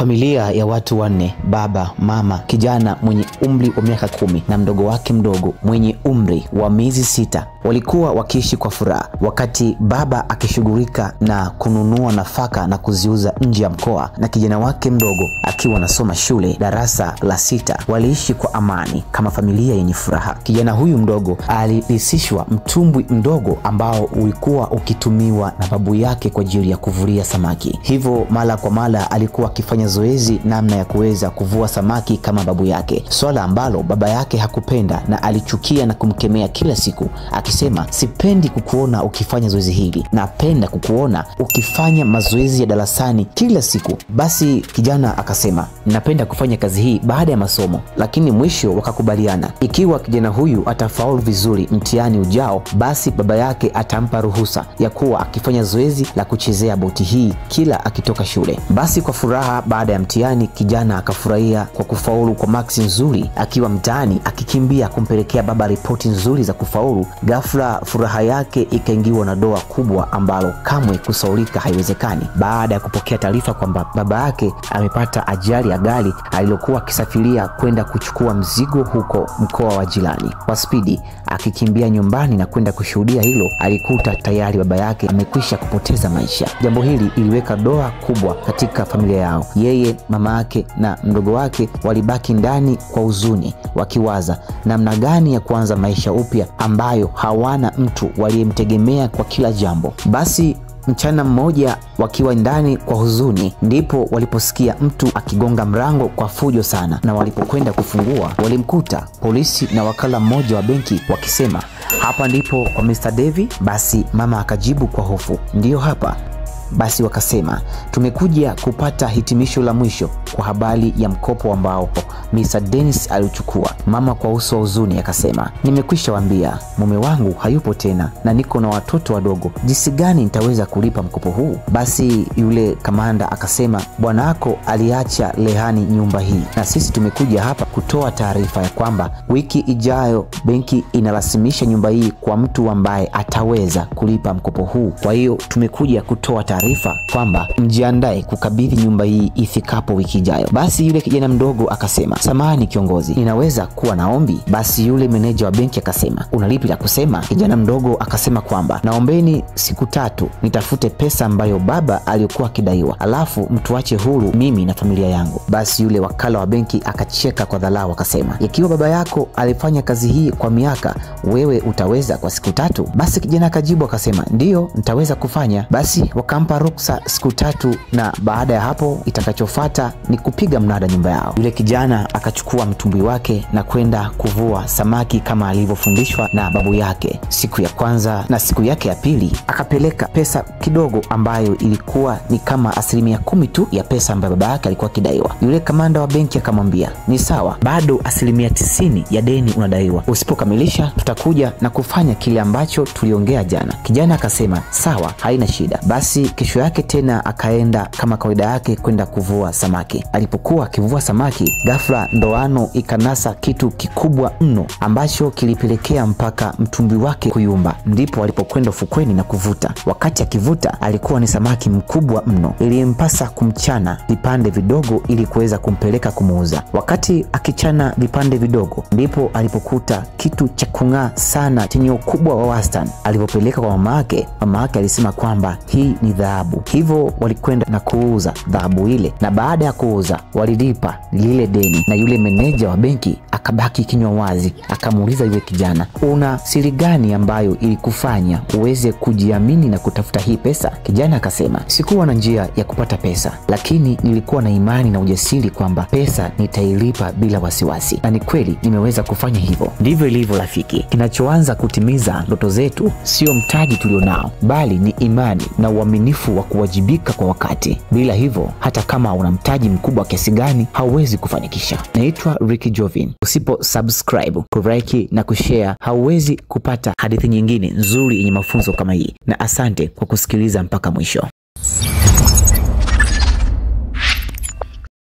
Familia ya watu wanne, baba, mama, kijana mwenye umri wa miaka 10 na mdogo wake mdogo mwenye umri wa miezi 6 walikuwa wakiishi kwa furaha. Wakati baba akishughulika na kununua nafaka na kuziuza nje ya mkoa na kijana wake mdogo akiwa anasoma shule darasa la 6, waliishi kwa amani kama familia yenye furaha. Kijana huyu mdogo alirisishwa mtumbwi mdogo ambao ulikuwa ukitumiwa na babu yake kwa ajili ya kuvulia samaki. Hivyo mara kwa mara alikuwa akifanya zoezi namna ya kuweza kuvua samaki kama babu yake, swala ambalo baba yake hakupenda na alichukia na kumkemea kila siku akisema, sipendi kukuona ukifanya zoezi hili, napenda kukuona ukifanya mazoezi ya darasani kila siku. Basi kijana akasema, napenda kufanya kazi hii baada ya masomo. Lakini mwisho wakakubaliana, ikiwa kijana huyu atafaulu vizuri mtihani ujao, basi baba yake atampa ruhusa ya kuwa akifanya zoezi la kuchezea boti hii kila akitoka shule. Basi kwa furaha, baada ya mtihani kijana akafurahia kwa kufaulu kwa maksi nzuri. Akiwa mtaani akikimbia kumpelekea baba ripoti nzuri za kufaulu, ghafla furaha yake ikaingiwa na doa kubwa ambalo kamwe kusaulika haiwezekani. Baada ya kupokea taarifa kwamba baba yake amepata ajali ya gari alilokuwa akisafiria kwenda kuchukua mzigo huko mkoa wa jirani, kwa spidi akikimbia nyumbani na kwenda kushuhudia hilo, alikuta tayari baba yake amekwisha kupoteza maisha. Jambo hili iliweka doa kubwa katika familia yao. Yeye, mama yake na mdogo wake walibaki ndani kwa huzuni, wakiwaza namna gani ya kuanza maisha upya ambayo hawana mtu waliyemtegemea kwa kila jambo. Basi mchana mmoja wakiwa ndani kwa huzuni, ndipo waliposikia mtu akigonga mlango kwa fujo sana, na walipokwenda kufungua walimkuta polisi na wakala mmoja wa benki wakisema, hapa ndipo kwa Mr. Devi. Basi mama akajibu kwa hofu, ndiyo hapa. Basi wakasema, tumekuja kupata hitimisho la mwisho kwa habari ya mkopo ambao Mr. Dennis alichukua. Mama kwa uso wa huzuni akasema, nimekwisha waambia mume wangu hayupo tena na niko na watoto wadogo, jinsi gani nitaweza kulipa mkopo huu? Basi yule kamanda akasema, bwana wako aliacha rehani nyumba hii na sisi tumekuja hapa kutoa taarifa ya kwamba wiki ijayo benki inarasimisha nyumba hii kwa mtu ambaye ataweza kulipa mkopo huu. Kwa hiyo tumekuja kutoa taarifa kwamba mjiandae kukabidhi nyumba hii ifikapo wiki ijayo. Basi yule kijana mdogo akasema, samahani kiongozi, ninaweza kuwa na ombi? Basi yule meneja wa benki akasema, unalipi la kusema? Kijana mdogo akasema kwamba, naombeni siku 3 nitafute pesa ambayo baba aliyokuwa akidaiwa, alafu mtuache huru mimi na familia yangu. Basi yule wakala wa benki akacheka kwa dharau akasema, ikiwa baba yako alifanya kazi hii kwa miaka, wewe utaweza kwa siku 3? Basi kijana akajibu akasema, ndiyo nitaweza kufanya. Basi wakampa ruksa siku 3, na baada ya hapo itakachofuata ni kupiga mnada nyumba yao. Yule kijana akachukua mtumbwi wake na kwenda kuvua samaki kama alivyofundishwa na babu yake. Siku ya kwanza na siku yake ya pili akapeleka pesa kidogo ambayo ilikuwa ni kama 10% tu ya pesa ambayo baba yake alikuwa akidaiwa. Yule kamanda wa benki akamwambia, ni sawa, bado 90% ya deni unadaiwa, usipokamilisha tutakuja na kufanya kile ambacho tuliongea jana. Kijana akasema, sawa, haina shida. Basi kesho yake tena akaenda kama kawaida yake kwenda kuvua samaki. Alipokuwa akivua samaki, ghafla ndoano ikanasa kitu kikubwa mno ambacho kilipelekea mpaka mtumbwi wake kuyumba. Ndipo alipokwenda ufukweni na kuvuta. Wakati akivuta, alikuwa ni samaki mkubwa mno, ilimpasa kumchana vipande vidogo ili kuweza kumpeleka kumuuza. Wakati akichana vipande vidogo, ndipo alipokuta kitu cha kung'aa sana chenye ukubwa wa wastani. Alipopeleka kwa mama yake alisema kwamba hii ni dhahabu. Hivyo walikwenda na kuuza dhahabu ile, na baada ya kuuza walilipa lile deni, na yule meneja wa benki akabaki kinywa wazi. Akamuuliza yule kijana, una siri gani ambayo ilikufanya uweze kujiamini na kutafuta hii pesa? Kijana akasema, sikuwa na njia ya kupata pesa, lakini nilikuwa na imani na ujasiri kwamba pesa nitailipa bila wasiwasi, na ni kweli nimeweza kufanya hivyo. Ndivyo ilivyo rafiki, kinachoanza kutimiza ndoto zetu sio mtaji tulionao, bali ni imani na uaminifu wa kuwajibika kwa wakati. Bila hivyo, hata kama una mtaji mkubwa kiasi gani, hauwezi kufanikisha. Naitwa Ricky Jovin. Usipo subscribe, kulike na kushare, hauwezi kupata hadithi nyingine nzuri yenye mafunzo kama hii. Na asante kwa kusikiliza mpaka mwisho.